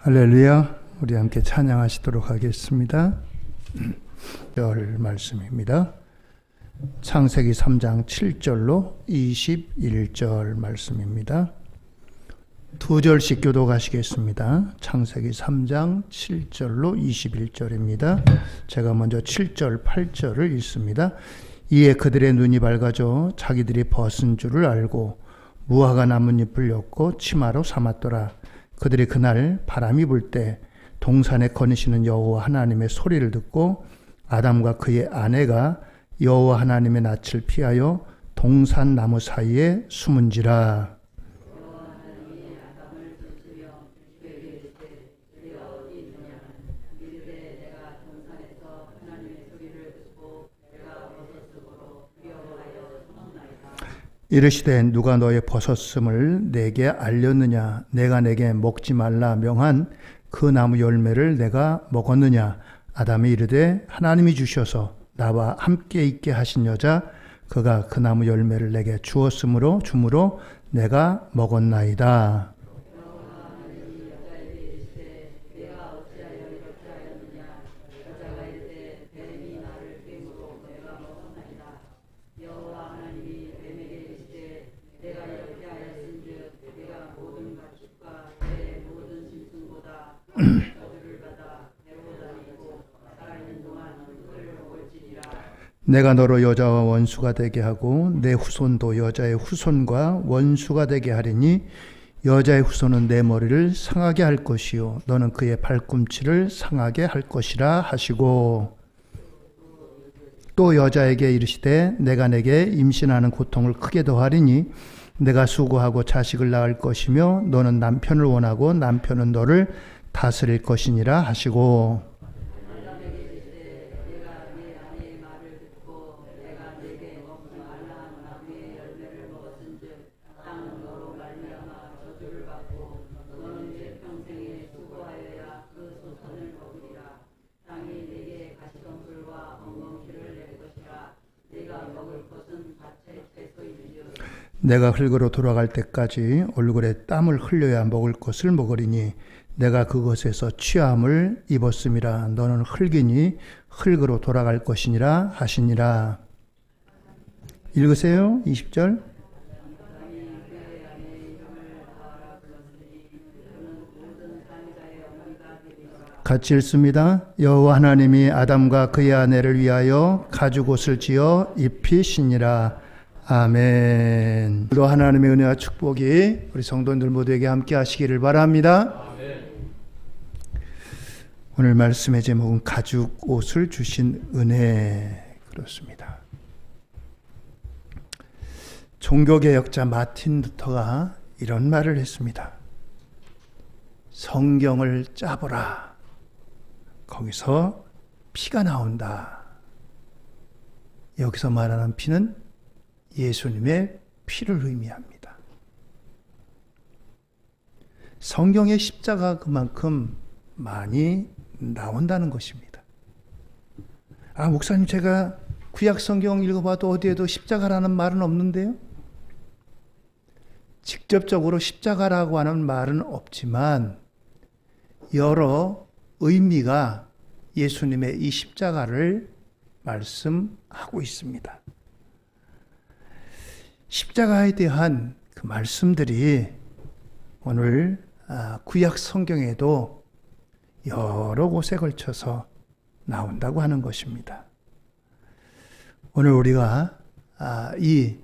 할렐루야. 우리 함께 찬양하시도록 하겠습니다. 열 말씀입니다. 창세기 3장 7절로 21절 말씀입니다. 두 절씩 교독하시겠습니다. 창세기 3장 7절로 21절입니다. 제가 먼저 7절, 8절을 읽습니다. 이에 그들의 눈이 밝아져 자기들이 벗은 줄을 알고 무화과 나뭇잎을 엮고 치마로 삼았더라. 그들이 그날 바람이 불 때 동산에 거니시는 여호와 하나님의 소리를 듣고 아담과 그의 아내가 여호와 하나님의 낯을 피하여 동산 나무 사이에 숨은지라. 이르시되 누가 너의 벗었음을 내게 알렸느냐? 내가 내게 먹지 말라 명한 그 나무 열매를 내가 먹었느냐? 아담이 이르되 하나님이 주셔서 나와 함께 있게 하신 여자 그가 그 나무 열매를 내게 주므로 내가 먹었나이다. 내가 너로 여자와 원수가 되게 하고 내 후손도 여자의 후손과 원수가 되게 하리니 여자의 후손은 내 머리를 상하게 할 것이요 너는 그의 발꿈치를 상하게 할 것이라 하시고, 또 여자에게 이르시되 내가 내게 임신하는 고통을 크게 더하리니 내가 수고하고 자식을 낳을 것이며 너는 남편을 원하고 남편은 너를 다스릴 것이니라 하시고, 내가 흙으로 돌아갈 때까지 얼굴에 땀을 흘려야 먹을 것을 먹으리니 내가 그것에서 취함을 입었음이라. 너는 흙이니 흙으로 돌아갈 것이니라 하시니라. 읽으세요. 20절. 같이 읽습니다. 여호와 하나님이 아담과 그의 아내를 위하여 가죽옷을 지어 입히시니라. 아멘. 또 하나님의 은혜와 축복이 우리 성도님들 모두에게 함께 하시기를 바랍니다. 아멘. 오늘 말씀의 제목은 가죽 옷을 주신 은혜. 그렇습니다. 종교개혁자 마틴 루터가 이런 말을 했습니다. 성경을 짜보라. 거기서 피가 나온다. 여기서 말하는 피는 예수님의 피를 의미합니다. 성경의 십자가 그만큼 많이 나온다는 것입니다. 목사님, 제가 구약 성경 읽어봐도 어디에도 십자가라는 말은 없는데요? 직접적으로 십자가라고 하는 말은 없지만 여러 의미가 예수님의 이 십자가를 말씀하고 있습니다. 십자가에 대한 그 말씀들이 오늘 구약 성경에도 여러 곳에 걸쳐서 나온다고 하는 것입니다. 오늘 우리가 이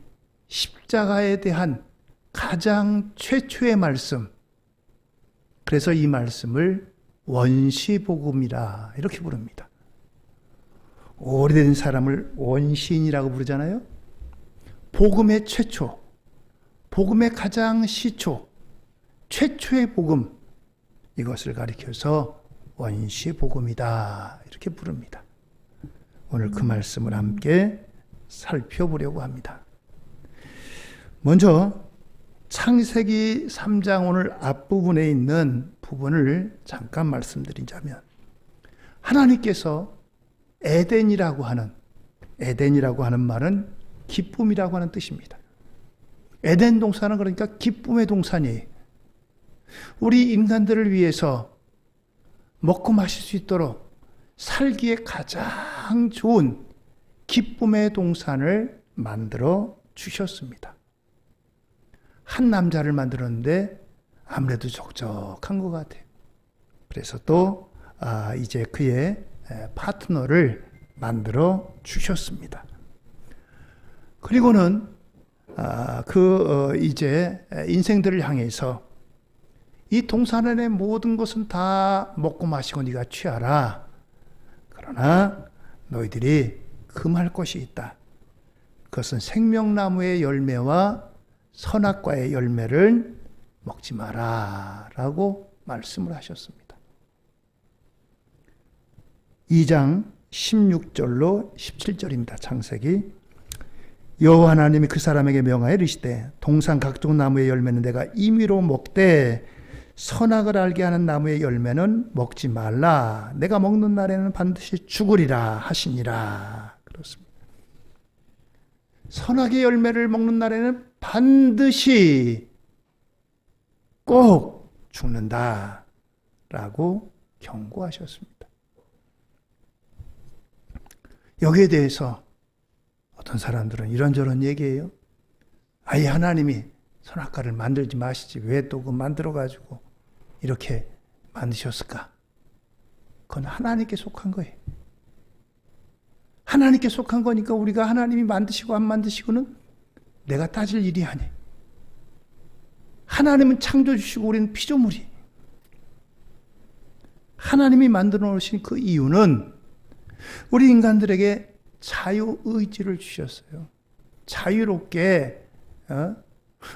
십자가에 대한 가장 최초의 말씀, 그래서 이 말씀을 원시복음이라 이렇게 부릅니다. 오래된 사람을 원시인이라고 부르잖아요. 복음의 최초, 복음의 가장 시초, 최초의 복음, 이것을 가리켜서 원시복음이다 이렇게 부릅니다. 오늘 그 말씀을 함께 살펴보려고 합니다. 먼저 창세기 3장 오늘 앞부분에 있는 부분을 잠깐 말씀드리자면, 하나님께서 에덴이라고 하는 말은 기쁨이라고 하는 뜻입니다. 에덴 동산은 그러니까 기쁨의 동산이에요. 우리 인간들을 위해서 먹고 마실 수 있도록 살기에 가장 좋은 기쁨의 동산을 만들어 주셨습니다. 한 남자를 만들었는데 아무래도 적적한 것 같아요. 그래서 또 이제 그의 파트너를 만들어 주셨습니다. 그리고는 이제 인생들을 향해서 이 동산 안의 모든 것은 다 먹고 마시고 네가 취하라. 그러나 너희들이 금할 것이 있다. 그것은 생명나무의 열매와 선악과의 열매를 먹지 마라 라고 말씀을 하셨습니다. 2장 16절로 17절입니다. 창세기. 여호와 하나님이 그 사람에게 명하여 이르시되 동산 각종 나무의 열매는 내가 임의로 먹되 선악을 알게 하는 나무의 열매는 먹지 말라. 내가 먹는 날에는 반드시 죽으리라 하시니라. 그렇습니다. 선악의 열매를 먹는 날에는 반드시 꼭 죽는다 라고 경고하셨습니다. 여기에 대해서 어떤 사람들은 이런저런 얘기해요. 아예 하나님이 선악과를 만들지 마시지 왜 또 그 만들어가지고 이렇게 만드셨을까? 그건 하나님께 속한 거예요. 하나님께 속한 거니까 우리가 하나님이 만드시고 안 만드시고는 내가 따질 일이 아니에요. 하나님은 창조주시고 우리는 피조물이. 하나님이 만들어 놓으신 그 이유는 우리 인간들에게 자유의지를 주셨어요. 자유롭게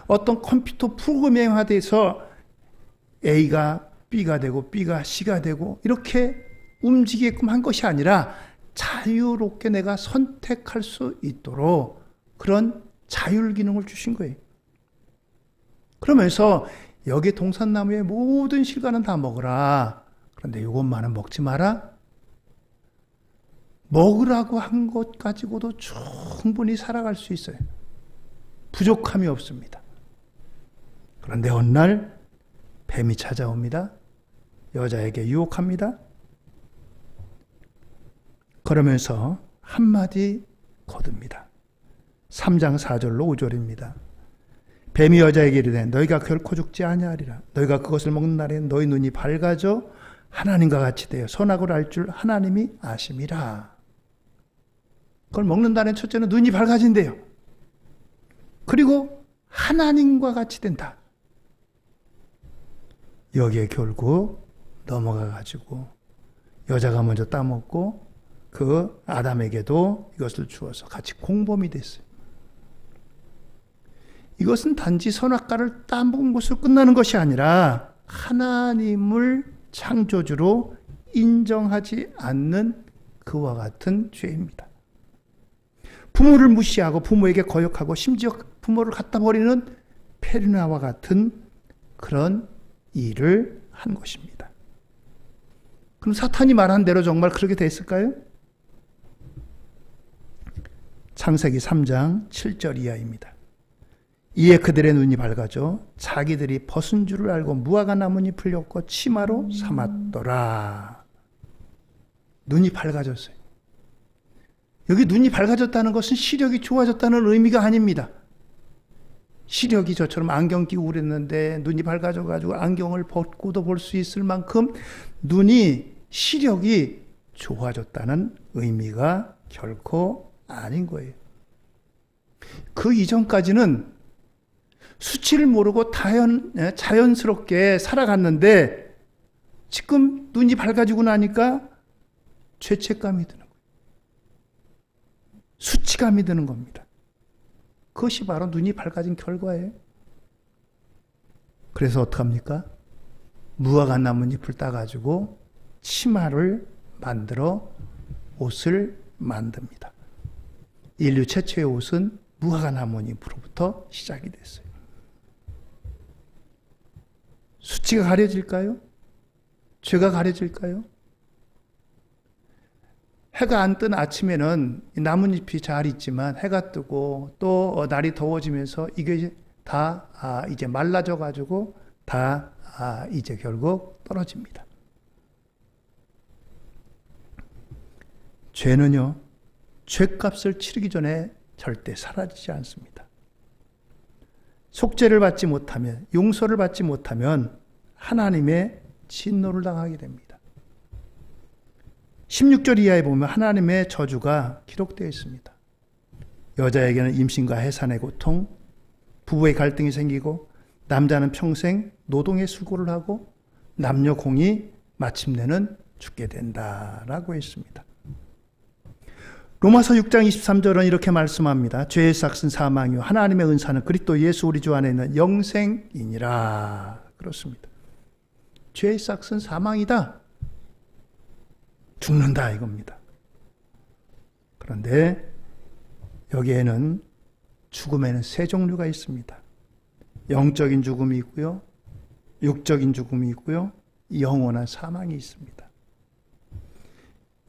어떤 컴퓨터 프로그램화돼서 A가 B가 되고 B가 C가 되고 이렇게 움직이게끔 한 것이 아니라 자유롭게 내가 선택할 수 있도록 그런 자율 기능을 주신 거예요. 그러면서 여기 동산나무의 모든 실과는 다 먹으라. 그런데 이것만은 먹지 마라. 먹으라고 한 것 가지고도 충분히 살아갈 수 있어요. 부족함이 없습니다. 그런데 어느 날 뱀이 찾아옵니다. 여자에게 유혹합니다. 그러면서 한마디 거둡니다. 3장 4절로 5절입니다. 뱀이 여자에게 이르되 너희가 결코 죽지 아니하리라. 너희가 그것을 먹는 날에 너희 눈이 밝아져 하나님과 같이 되어 선악을 알 줄 하나님이 아심이라. 그걸 먹는 날엔 첫째는 눈이 밝아진대요. 그리고 하나님과 같이 된다. 여기에 결국 넘어가가지고 여자가 먼저 따먹고 그 아담에게도 이것을 주어서 같이 공범이 됐어요. 이것은 단지 선악과를 따먹은 것으로 끝나는 것이 아니라 하나님을 창조주로 인정하지 않는 그와 같은 죄입니다. 부모를 무시하고 부모에게 거역하고 심지어 부모를 갖다 버리는 페르나와 같은 그런 일을 한 것입니다. 그럼 사탄이 말한 대로 정말 그렇게 됐을까요? 창세기 3장 7절 이하입니다. 이에 그들의 눈이 밝아져 자기들이 벗은 줄을 알고 무화과 나뭇잎을 엮어 치마로 삼았더라. 눈이 밝아졌어요. 여기 눈이 밝아졌다는 것은 시력이 좋아졌다는 의미가 아닙니다. 시력이 저처럼 안경 끼고 그랬는데 눈이 밝아져가지고 안경을 벗고도 볼 수 있을 만큼 시력이 좋아졌다는 의미가 결코 아닌 거예요. 그 이전까지는 수치를 모르고 자연스럽게 살아갔는데 지금 눈이 밝아지고 나니까 죄책감이 드는 거예요. 수치감이 드는 겁니다. 그것이 바로 눈이 밝아진 결과예요. 그래서 어떡합니까? 무화과 나뭇잎을 따가지고 치마를 만들어 옷을 만듭니다. 인류 최초의 옷은 무화과 나뭇잎으로부터 시작이 됐어요. 수치가 가려질까요? 죄가 가려질까요? 해가 안 뜬 아침에는 나뭇잎이 잘 있지만 해가 뜨고 또 날이 더워지면서 이게 다 이제 말라져 가지고 다 이제 결국 떨어집니다. 죄는요, 죄값을 치르기 전에 절대 사라지지 않습니다. 속죄를 받지 못하면, 용서를 받지 못하면 하나님의 진노를 당하게 됩니다. 16절 이하에 보면 하나님의 저주가 기록되어 있습니다. 여자에게는 임신과 해산의 고통, 부부의 갈등이 생기고 남자는 평생 노동의 수고를 하고 남녀 공이 마침내는 죽게 된다라고 했습니다. 로마서 6장 23절은 이렇게 말씀합니다. 죄의 삭은 사망이요 하나님의 은사는 그리스도 예수 우리 주 안에 있는 영생이니라. 그렇습니다. 죄의 삭은 사망이다. 죽는다 이겁니다. 그런데 여기에는 죽음에는 세 종류가 있습니다. 영적인 죽음이 있고요. 육적인 죽음이 있고요. 영원한 사망이 있습니다.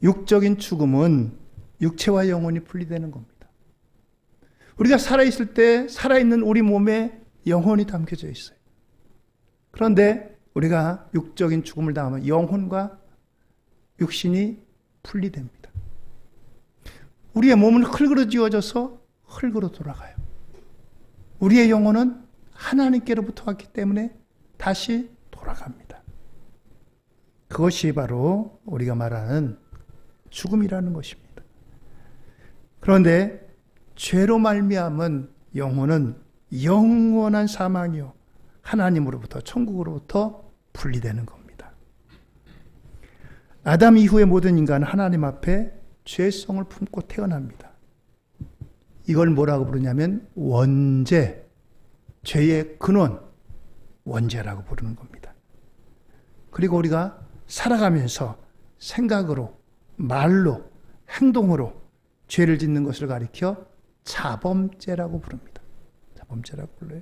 육적인 죽음은 육체와 영혼이 분리되는 겁니다. 우리가 살아있을 때 살아있는 우리 몸에 영혼이 담겨져 있어요. 그런데 우리가 육적인 죽음을 당하면 영혼과 육신이 분리됩니다. 우리의 몸은 흙으로 지어져서 흙으로 돌아가요. 우리의 영혼은 하나님께로부터 왔기 때문에 다시 돌아갑니다. 그것이 바로 우리가 말하는 죽음이라는 것입니다. 그런데 죄로 말미암은 영혼은 영원한 사망이요 하나님으로부터 천국으로부터 분리되는 겁니다. 아담 이후의 모든 인간은 하나님 앞에 죄성을 품고 태어납니다. 이걸 뭐라고 부르냐면 원죄, 죄의 근원, 원죄라고 부르는 겁니다. 그리고 우리가 살아가면서 생각으로, 말로, 행동으로 죄를 짓는 것을 가리켜 자범죄라고 부릅니다. 자범죄라고 불러요.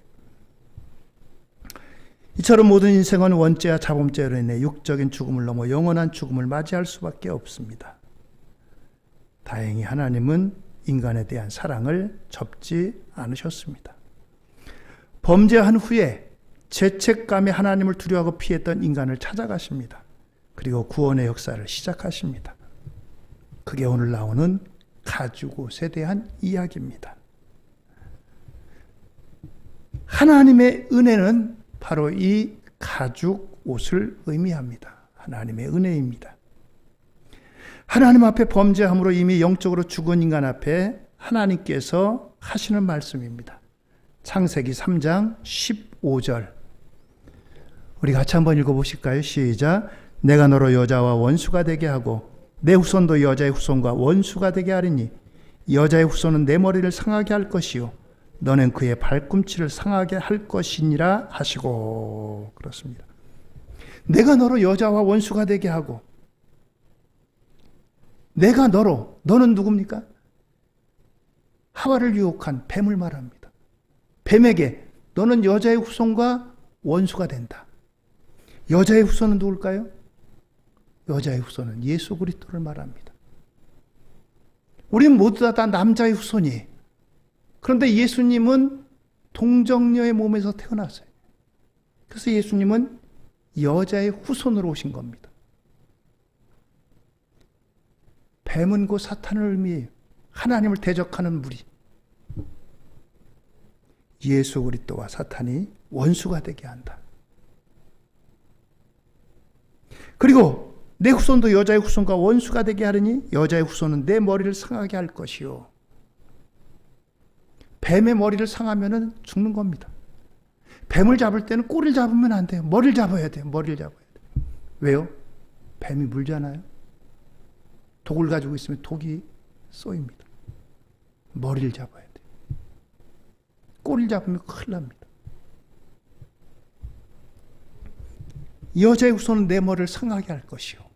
이처럼 모든 인생은 원죄와 자범죄로 인해 육적인 죽음을 넘어 영원한 죽음을 맞이할 수밖에 없습니다. 다행히 하나님은 인간에 대한 사랑을 접지 않으셨습니다. 범죄한 후에 죄책감에 하나님을 두려워하고 피했던 인간을 찾아가십니다. 그리고 구원의 역사를 시작하십니다. 그게 오늘 나오는 가죽옷에 대한 이야기입니다. 하나님의 은혜는 바로 이 가죽옷을 의미합니다. 하나님의 은혜입니다. 하나님 앞에 범죄함으로 이미 영적으로 죽은 인간 앞에 하나님께서 하시는 말씀입니다. 창세기 3장 15절. 우리 같이 한번 읽어보실까요? 시작. 내가 너로 여자와 원수가 되게 하고 내 후손도 여자의 후손과 원수가 되게 하리니 여자의 후손은 내 머리를 상하게 할 것이요 너는 그의 발꿈치를 상하게 할 것이니라 하시고. 그렇습니다. 내가 너로 여자와 원수가 되게 하고 내가 너로, 너는 누굽니까? 하와를 유혹한 뱀을 말합니다. 뱀에게 너는 여자의 후손과 원수가 된다. 여자의 후손은 누굴까요? 여자의 후손은 예수 그리스도를 말합니다. 우리는 모두 다 남자의 후손이에요. 그런데 예수님은 동정녀의 몸에서 태어났어요. 그래서 예수님은 여자의 후손으로 오신 겁니다. 뱀은 곧 사탄을 의미해요. 하나님을 대적하는 무리. 예수 그리스도와 사탄이 원수가 되게 한다. 그리고 내 후손도 여자의 후손과 원수가 되게 하려니 여자의 후손은 내 머리를 상하게 할 것이요. 뱀의 머리를 상하면 죽는 겁니다. 뱀을 잡을 때는 꼬리를 잡으면 안 돼요. 머리를 잡아야 돼요. 머리를 잡아야 돼요. 왜요? 뱀이 물잖아요. 독을 가지고 있으면 독이 쏘입니다. 머리를 잡아야 돼요. 꼬리를 잡으면 큰일 납니다. 여자의 후손은 내 머리를 상하게 할 것이요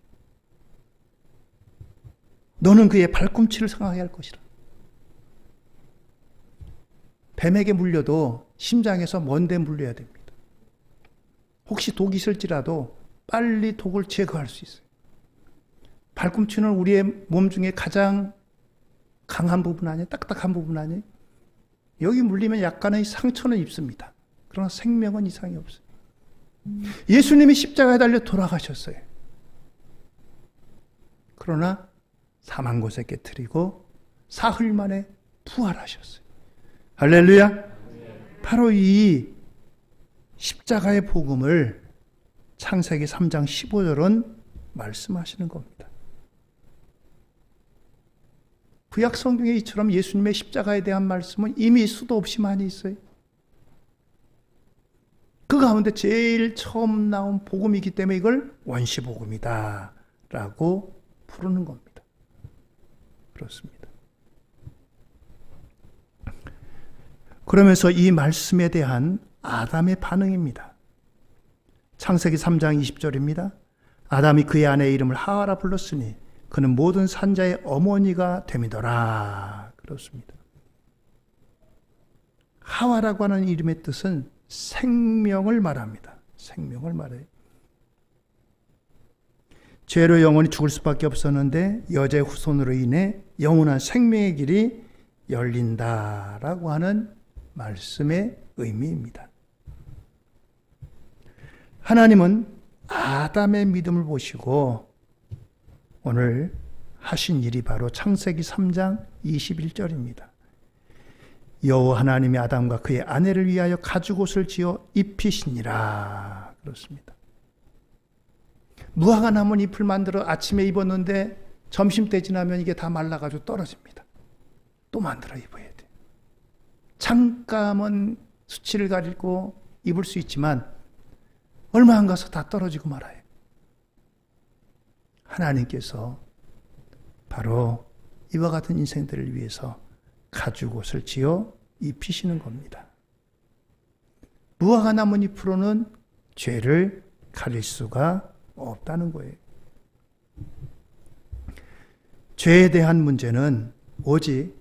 너는 그의 발꿈치를 상하게 할 것이라. 뱀에게 물려도 심장에서 먼데 물려야 됩니다. 혹시 독이 있을지라도 빨리 독을 제거할 수 있어요. 발꿈치는 우리의 몸 중에 가장 강한 부분 아니에요? 딱딱한 부분 아니에요? 여기 물리면 약간의 상처는 입습니다. 그러나 생명은 이상이 없어요. 예수님이 십자가에 달려 돌아가셨어요. 그러나 사망 곳에 깨뜨리고 사흘 만에 부활하셨어요. 할렐루야. 바로 이 십자가의 복음을 창세기 3장 15절은 말씀하시는 겁니다. 구약 성경에 이처럼 예수님의 십자가에 대한 말씀은 이미 수도 없이 많이 있어요. 그 가운데 제일 처음 나온 복음이기 때문에 이걸 원시복음이다 라고 부르는 겁니다. 그렇습니다. 그러면서 이 말씀에 대한 아담의 반응입니다. 창세기 3장 20절입니다. 아담이 그의 아내의 이름을 하와라 불렀으니 그는 모든 산자의 어머니가 됨이더라. 그렇습니다. 하와라고 하는 이름의 뜻은 생명을 말합니다. 생명을 말해요. 죄로 영원히 죽을 수밖에 없었는데 여자의 후손으로 인해 영원한 생명의 길이 열린다라고 하는 말씀의 의미입니다. 하나님은 아담의 믿음을 보시고 오늘 하신 일이 바로 창세기 3장 21절입니다. 여호와 하나님이 아담과 그의 아내를 위하여 가죽옷을 지어 입히시니라. 그렇습니다. 무화과 나무 잎을 만들어 아침에 입었는데 점심때 지나면 이게 다 말라가지고 떨어집니다. 또 만들어 입어야 돼. 잠깐은 수치를 가리고 입을 수 있지만 얼마 안 가서 다 떨어지고 말아요. 하나님께서 바로 이와 같은 인생들을 위해서 가죽옷을 지어 입히시는 겁니다. 무화과 나뭇잎으로는 죄를 가릴 수가 없다는 거예요. 죄에 대한 문제는 오직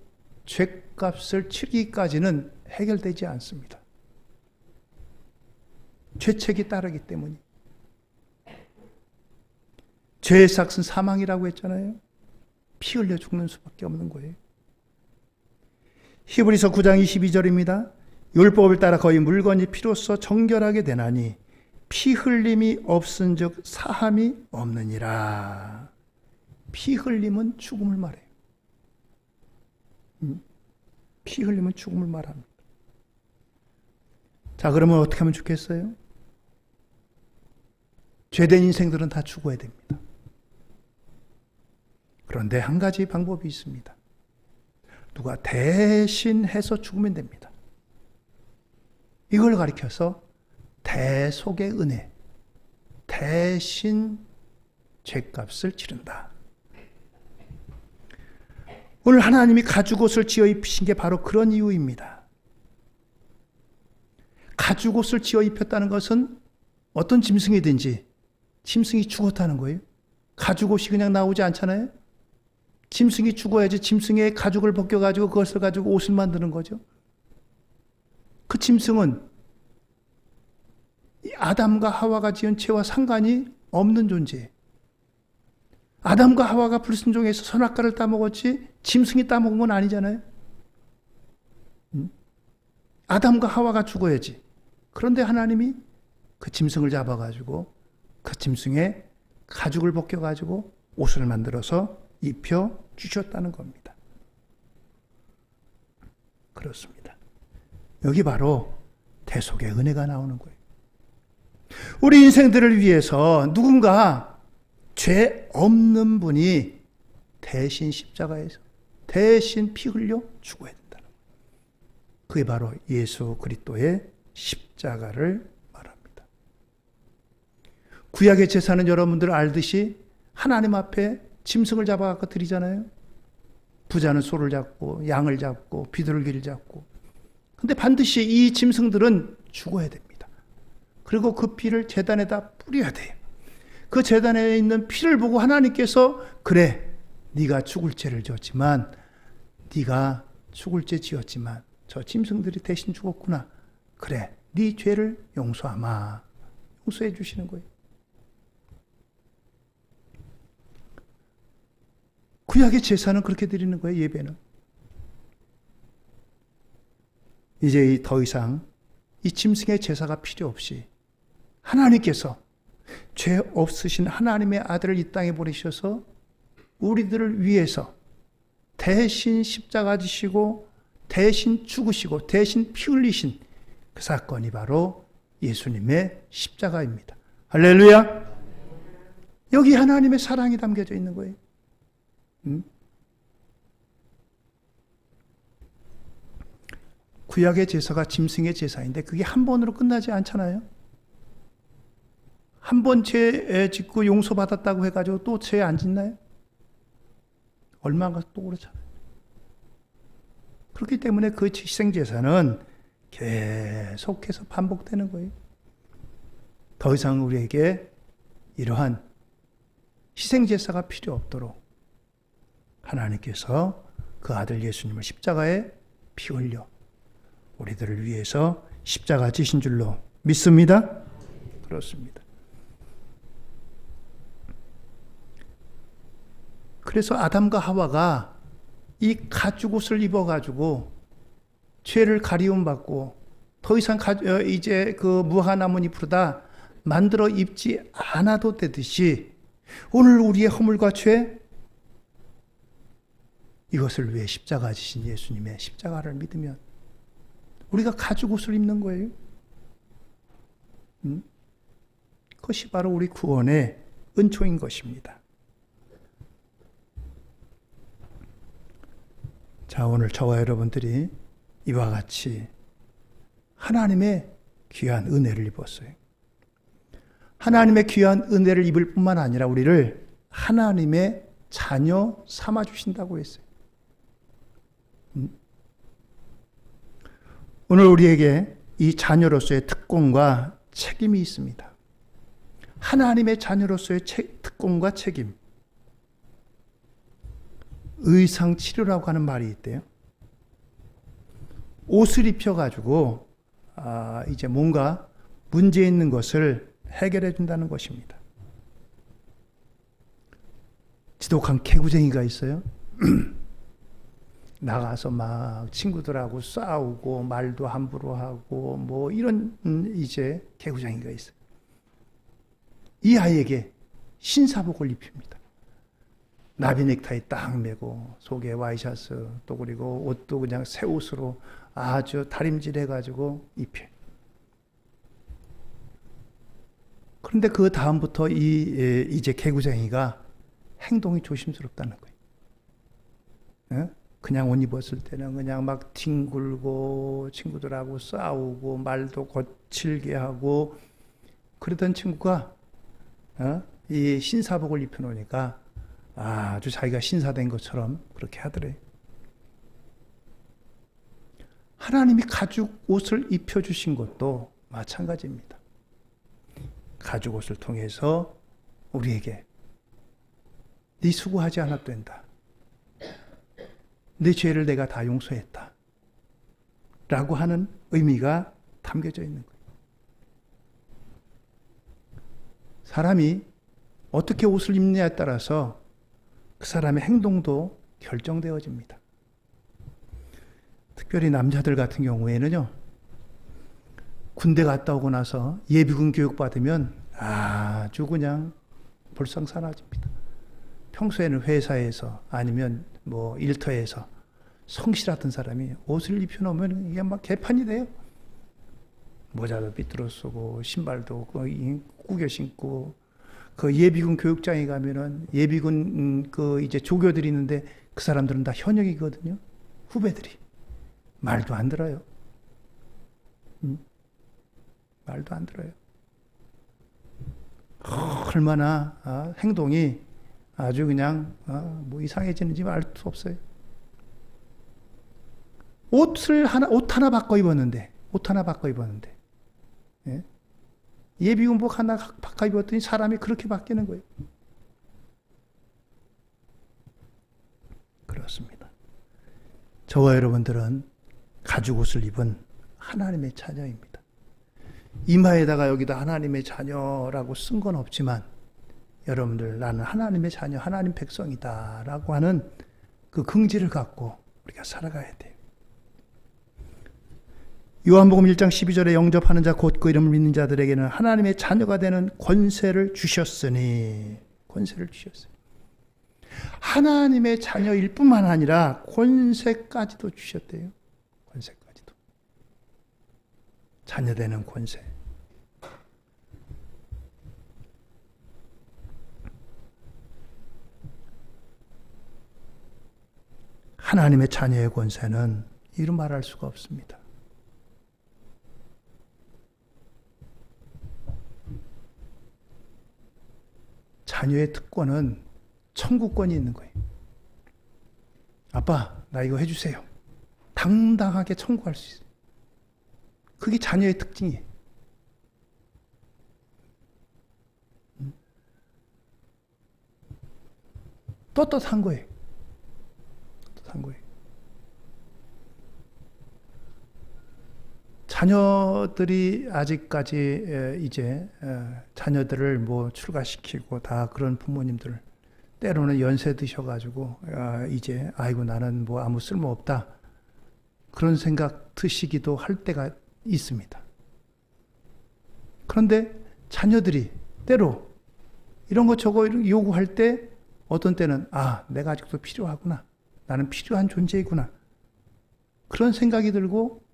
죄값을 치르기까지는 해결되지 않습니다. 죄책이 따르기 때문이. 죄의 삭은 사망이라고 했잖아요. 피 흘려 죽는 수밖에 없는 거예요. 히브리서 9장 22절입니다. 율법을 따라 거의 물건이 피로써 정결하게 되나니 피 흘림이 없은즉 사함이 없느니라. 피 흘림은 죽음을 말해요. 피 흘림은 죽음을 말합니다. 자, 그러면 어떻게 하면 좋겠어요? 죄된 인생들은 다 죽어야 됩니다. 그런데 한 가지 방법이 있습니다. 누가 대신해서 죽으면 됩니다. 이걸 가리켜서 대속의 은혜, 대신 죄값을 치른다. 오늘 하나님이 가죽옷을 지어 입히신 게 바로 그런 이유입니다. 가죽옷을 지어 입혔다는 것은 어떤 짐승이든지 짐승이 죽었다는 거예요. 가죽옷이 그냥 나오지 않잖아요. 짐승이 죽어야지 짐승의 가죽을 벗겨가지고 그것을 가지고 옷을 만드는 거죠. 그 짐승은 아담과 하와가 지은 죄와 상관이 없는 존재예요. 아담과 하와가 불순종해서 선악과를 따먹었지 짐승이 따먹은 건 아니잖아요. 아담과 하와가 죽어야지. 그런데 하나님이 그 짐승을 잡아가지고 그 짐승의 가죽을 벗겨가지고 옷을 만들어서 입혀 주셨다는 겁니다. 그렇습니다. 여기 바로 대속의 은혜가 나오는 거예요. 우리 인생들을 위해서 누군가 죄 없는 분이 대신 십자가에서 대신 피 흘려 죽어야 된다는 거예요. 그게 바로 예수 그리스도의 십자가를 말합니다. 구약의 제사는 여러분들 알듯이 하나님 앞에 짐승을 잡아갖고 드리잖아요. 부자는 소를 잡고 양을 잡고 비둘기를 잡고. 근데 반드시 이 짐승들은 죽어야 됩니다. 그리고 그 피를 제단에다 뿌려야 돼요. 그 제단에 있는 피를 보고 하나님께서 그래 네가 죽을 죄를 지었지만 네가 죽을 죄 지었지만 저 짐승들이 대신 죽었구나. 그래 네 죄를 용서하마. 용서해 주시는 거예요. 구약의 제사는 그렇게 드리는 거예요. 예배는. 이제 더 이상 이 짐승의 제사가 필요 없이 하나님께서 죄 없으신 하나님의 아들을 이 땅에 보내셔서 우리들을 위해서 대신 십자가 지시고 대신 죽으시고 대신 피 흘리신 그 사건이 바로 예수님의 십자가입니다. 할렐루야! 여기 하나님의 사랑이 담겨져 있는 거예요. 구약의 제사가 짐승의 제사인데 그게 한 번으로 끝나지 않잖아요. 한 번 죄 짓고 용서받았다고 해가지고 또 죄 안 짓나요? 얼마가 또 그렇잖아요. 그렇기 때문에 그 희생제사는 계속해서 반복되는 거예요. 더 이상 우리에게 이러한 희생제사가 필요 없도록 하나님께서 그 아들 예수님을 십자가에 피 흘려 우리들을 위해서 십자가 지신 줄로 믿습니다. 그렇습니다. 그래서 아담과 하와가 이 가죽옷을 입어가지고 죄를 가리움 받고 더 이상 이제 그 무화과나무 잎으로다 만들어 입지 않아도 되듯이 오늘 우리의 허물과 죄 이것을 위해 십자가 지신 예수님의 십자가를 믿으면 우리가 가죽옷을 입는 거예요. 그것이 바로 우리 구원의 은총인 것입니다. 자, 오늘 저와 여러분들이 이와 같이 하나님의 귀한 은혜를 입었어요. 하나님의 귀한 은혜를 입을 뿐만 아니라 우리를 하나님의 자녀 삼아주신다고 했어요. 오늘 우리에게 이 자녀로서의 특권과 책임이 있습니다. 하나님의 자녀로서의 특권과 책임. 의상치료라고 하는 말이 있대요. 옷을 입혀가지고 이제 뭔가 문제 있는 것을 해결해 준다는 것입니다. 지독한 개구쟁이가 있어요. 나가서 막 친구들하고 싸우고 말도 함부로 하고 뭐 이런 이제 개구쟁이가 있어요. 이 아이에게 신사복을 입힙니다. 나비 넥타이 딱 메고 속에 와이셔츠 또 그리고 옷도 그냥 새 옷으로 아주 다림질해가지고 입혀. 그런데 그 다음부터 이제 개구쟁이가 행동이 조심스럽다는 거예요. 그냥 옷 입었을 때는 그냥 막 뒹굴고 친구들하고 싸우고 말도 거칠게 하고 그러던 친구가 이 신사복을 입혀놓으니까 아주 자기가 신사된 것처럼 그렇게 하더래요. 하나님이 가죽 옷을 입혀주신 것도 마찬가지입니다. 가죽 옷을 통해서 우리에게 네 수고하지 않아도 된다. 네 죄를 내가 다 용서했다. 라고 하는 의미가 담겨져 있는 거예요. 사람이 어떻게 옷을 입느냐에 따라서 그 사람의 행동도 결정되어집니다. 특별히 남자들 같은 경우에는요, 군대 갔다 오고 나서 예비군 교육 받으면 아주 그냥 볼썽사나집니다. 평소에는 회사에서 아니면 뭐 일터에서 성실하던 사람이 옷을 입혀놓으면 이게 막 개판이 돼요. 모자도 삐뚤어 쓰고 신발도 구겨 신고 그 예비군 교육장에 가면은 예비군 그 이제 조교들이 있는데 그 사람들은 다 현역이거든요. 후배들이 말도 안 들어요. 말도 안 들어요. 얼마나 행동이 아주 그냥 뭐 이상해지는지 알 수 없어요. 옷 하나 바꿔 입었는데 예? 예비군복 하나 바꿔 입었더니 사람이 그렇게 바뀌는 거예요. 그렇습니다. 저와 여러분들은 가죽 옷을 입은 하나님의 자녀입니다. 이마에다가 여기다 하나님의 자녀라고 쓴 건 없지만 여러분들 나는 하나님의 자녀, 하나님 백성이다 라고 하는 그 긍지를 갖고 우리가 살아가야 돼요. 요한복음 1장 12절에 영접하는 자 곧 그 이름을 믿는 자들에게는 하나님의 자녀가 되는 권세를 주셨으니 권세를 주셨어요. 하나님의 자녀일 뿐만 아니라 권세까지도 주셨대요. 권세까지도. 자녀되는 권세. 하나님의 자녀의 권세는 이루 말할 수가 없습니다. 자녀의 특권은 청구권이 있는 거예요. 아빠, 나 이거 해주세요. 당당하게 청구할 수 있어요. 그게 자녀의 특징이에요. 떳떳한 거예요. 떳떳한 거예요. 자녀들이 아직까지 이제 자녀들을 뭐 출가시키고 다 그런 부모님들 때로는 연세 드셔가지고 이제 아이고 나는 뭐 아무 쓸모 없다 그런 생각 드시기도 할 때가 있습니다. 그런데 자녀들이 때로 이런 거 저거 요구할 때 어떤 때는 내가 아직도 필요하구나, 나는 필요한 존재이구나 그런 생각이 들고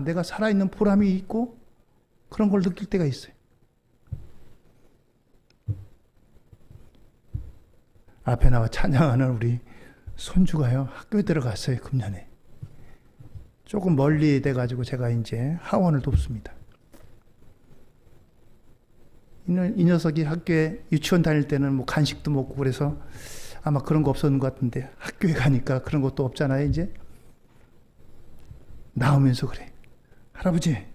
내가 살아있는 보람이 있고 그런 걸 느낄 때가 있어요. 앞에 나와 찬양하는 우리 손주가요, 학교에 들어갔어요, 금년에. 조금 멀리 돼가지고 제가 이제 하원을 돕습니다. 이 녀석이 학교에 유치원 다닐 때는 뭐 간식도 먹고 그래서 아마 그런 거 없었는 것 같은데 학교에 가니까 그런 것도 없잖아요, 이제. 나오면서 그래. 할아버지,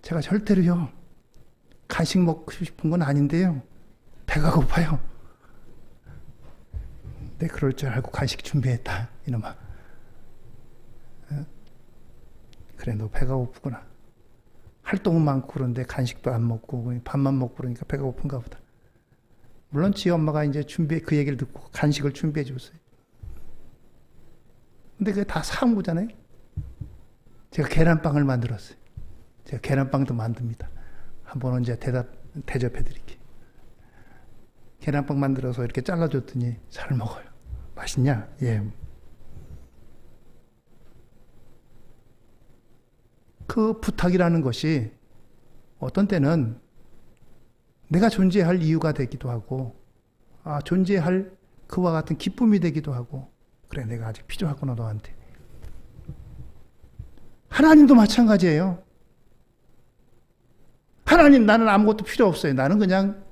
제가 절대로요, 간식 먹고 싶은 건 아닌데요, 배가 고파요. 내 그럴 줄 알고 간식 준비했다, 이놈아. 그래, 너 배가 고프구나. 활동은 많고 그런데 간식도 안 먹고 밥만 먹고 그러니까 배가 고픈가 보다. 물론 지 엄마가 이제 그 얘기를 듣고 간식을 준비해 줬어요. 근데 그게 다 사온 거잖아요. 제가 계란빵을 만들었어요. 제가 계란빵도 만듭니다. 한번 언제 대접해 드릴게요. 계란빵 만들어서 이렇게 잘라줬더니 잘 먹어요. 맛있냐? 예. 그 부탁이라는 것이 어떤 때는 내가 존재할 이유가 되기도 하고, 존재할 그와 같은 기쁨이 되기도 하고, 그래, 내가 아직 필요하구나, 너한테. 하나님도 마찬가지예요. 하나님, 나는 아무것도 필요 없어요. 나는 그냥,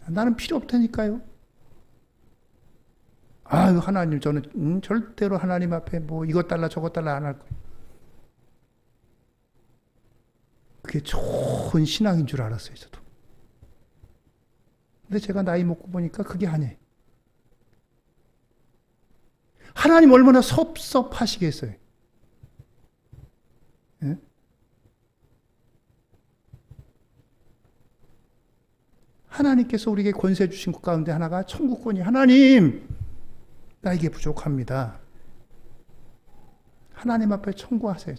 나는 필요 없다니까요. 하나님, 저는 절대로 하나님 앞에 뭐 이것 달라 저것 달라 안 할 거예요. 그게 좋은 신앙인 줄 알았어요, 저도. 근데 제가 나이 먹고 보니까 그게 아니에요. 하나님 얼마나 섭섭하시겠어요. 예? 하나님께서 우리에게 권세 주신 것 가운데 하나가 천국권이, 하나님, 나 이게 부족합니다. 하나님 앞에 청구하세요.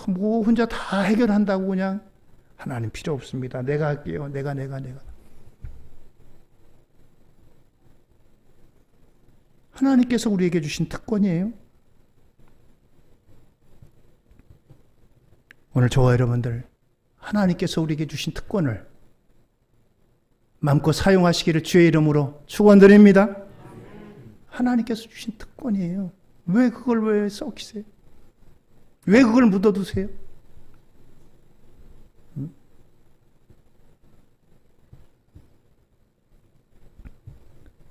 뭐 혼자 다 해결한다고 그냥 하나님 필요 없습니다. 내가 할게요. 내가. 하나님께서 우리에게 주신 특권이에요. 오늘 저와 여러분들, 하나님께서 우리에게 주신 특권을 마음껏 사용하시기를 주의 이름으로 축원드립니다. 하나님께서 주신 특권이에요. 왜 그걸 왜 썩히세요? 왜 그걸 묻어두세요?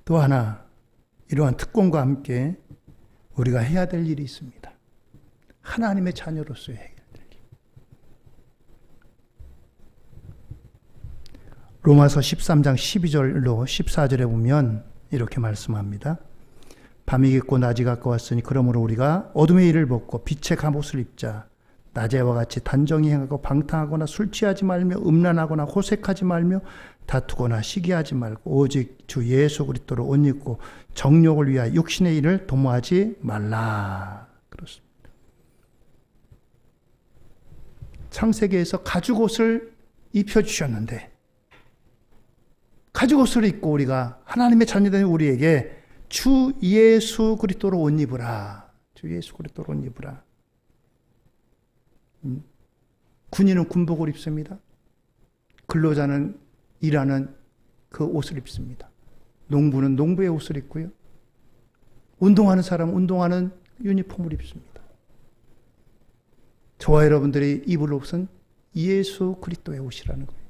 또 하나, 이러한 특권과 함께 우리가 해야 될 일이 있습니다. 하나님의 자녀로서의 해야 될 일. 로마서 13장 12절로 14절에 보면 이렇게 말씀합니다. 밤이 깊고 낮이 가까웠으니 그러므로 우리가 어둠의 일을 벗고 빛의 갑옷을 입자. 낮에와 같이 단정히 행하고 방탕하거나 술 취하지 말며 음란하거나 호색하지 말며 다투거나 시기하지 말고 오직 주 예수 그리스도로 옷 입고 정욕을 위하여 육신의 일을 도모하지 말라. 그렇습니다. 창세기에서 가죽옷을 입혀주셨는데 가죽 옷을 입고 우리가 하나님의 자녀된 우리에게 주 예수 그리스도로 옷 입으라. 주 예수 그리스도로 옷 입으라. 군인은 군복을 입습니다. 근로자는 일하는 그 옷을 입습니다. 농부는 농부의 옷을 입고요. 운동하는 사람은 운동하는 유니폼을 입습니다. 저와 여러분들이 입을 옷은 예수 그리스도의 옷이라는 거예요.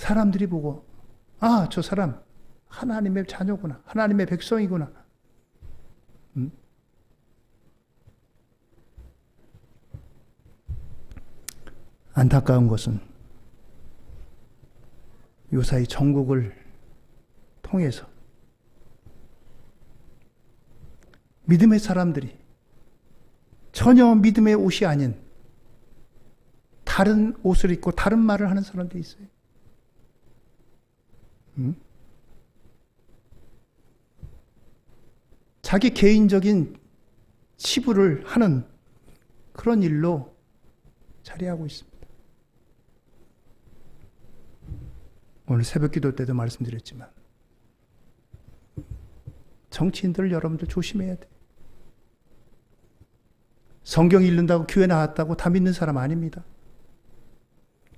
사람들이 보고 아, 저 사람 하나님의 자녀구나. 하나님의 백성이구나. 안타까운 것은 요사이 전국을 통해서 믿음의 사람들이 전혀 믿음의 옷이 아닌 다른 옷을 입고 다른 말을 하는 사람들이 있어요. 자기 개인적인 치부를 하는 그런 일로 자리하고 있습니다. 오늘 새벽기도 때도 말씀드렸지만 정치인들 여러분들 조심해야 돼. 성경 읽는다고 교회 나왔다고 다 믿는 사람 아닙니다.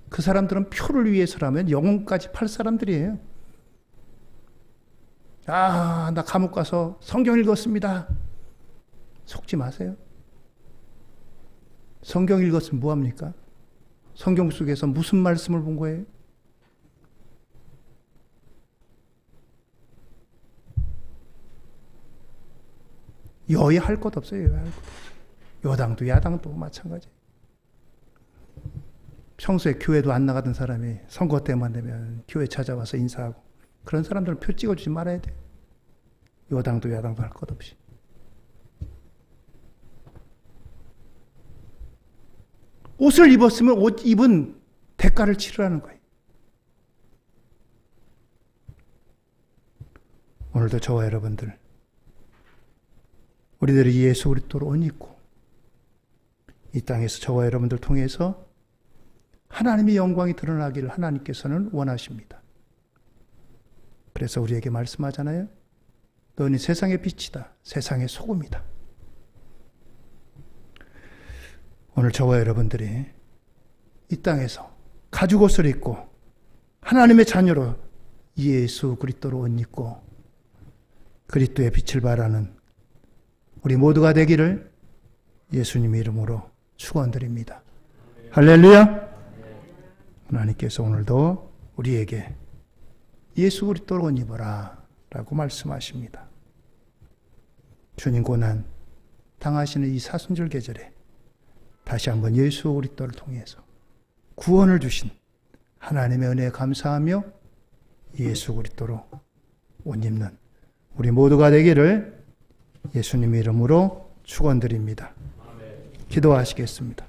그 사람들은 표를 위해서라면 영혼까지 팔 사람들이에요. 아, 나 감옥 가서 성경 읽었습니다. 속지 마세요. 성경 읽었으면 뭐합니까? 성경 속에서 무슨 말씀을 본 거예요? 여야 할 것 없어요. 여야 할 것 없어요. 여당도 야당도 마찬가지. 평소에 교회도 안 나가던 사람이 선거 때만 되면 교회 찾아와서 인사하고 그런 사람들은 표 찍어주지 말아야 돼. 여당도 야당도 할 것 없이. 옷을 입었으면 옷 입은 대가를 치르라는 거예요. 오늘도 저와 여러분들 우리들이 예수 그리스도로 옷 입고 이 땅에서 저와 여러분들 통해서 하나님의 영광이 드러나기를 하나님께서는 원하십니다. 그래서 우리에게 말씀하잖아요. 너는 세상의 빛이다. 세상의 소금이다. 오늘 저와 여러분들이 이 땅에서 가죽옷을 입고 하나님의 자녀로 예수 그리스도로 옷 입고 그리스도의 빛을 발하는 우리 모두가 되기를 예수님의 이름으로 축원드립니다. 할렐루야. 하나님께서 오늘도 우리에게 예수 그리스도로 옷 입어라 라고 말씀하십니다. 주님 고난 당하시는 이 사순절 계절에 다시 한번 예수 그리스도를 통해서 구원을 주신 하나님의 은혜에 감사하며 예수 그리스도로 옷 입는 우리 모두가 되기를 예수님의 이름으로 축원드립니다. 기도하시겠습니다.